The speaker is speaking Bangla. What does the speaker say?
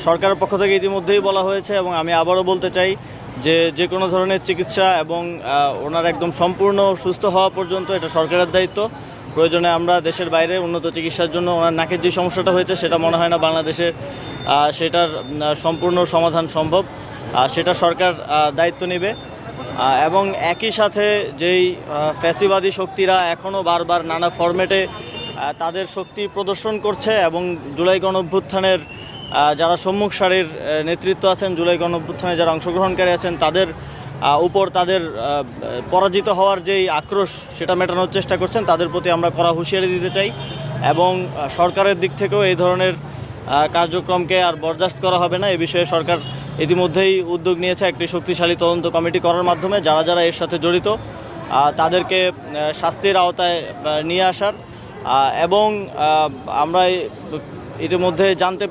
সরকারের পক্ষ থেকে ইতিমধ্যেই বলা হয়েছে এবং আমি আবারও বলতে চাই যে কোনো ধরনের চিকিৎসা এবং ওনার একদম সম্পূর্ণ সুস্থ হওয়া পর্যন্ত এটা সরকারের দায়িত্ব। প্রয়োজনে আমরা দেশের বাইরে উন্নত চিকিৎসার জন্য ওনার নাকের যে সমস্যাটা হয়েছে সেটা মনে হয় না বাংলাদেশে সেটার সম্পূর্ণ সমাধান সম্ভব। সেটা সরকার দায়িত্ব নেবে। এবং একই সাথে যেই ফ্যাসিবাদী শক্তিরা এখনও বারবার নানা ফরম্যাটে তাদের শক্তি প্রদর্শন করছে এবং জুলাই গণঅভ্যুত্থানের যারা সম্মুখ সারির নেতৃত্ব আছেন, জুলাই গণঅভ্যুত্থানে যারা অংশগ্রহণকারী আছেন, তাদের উপর তাদের পরাজিত হওয়ার যেই আক্রোশ সেটা মেটানোর চেষ্টা করছেন, তাদের প্রতি আমরা কড়া হুঁশিয়ারি দিতে চাই। এবং সরকারের দিক থেকেও এই ধরনের কার্যক্রমকে আর বরদাস্ত করা হবে না। এ বিষয়ে সরকার ইতিমধ্যেই উদ্যোগ নিয়েছে একটি শক্তিশালী তদন্ত কমিটি করার মাধ্যমে যারা যারা এর সাথে জড়িত তাদেরকে শাস্তির আওতায় নিয়ে আসার। এবং আমরা ইতিমধ্যে জানতে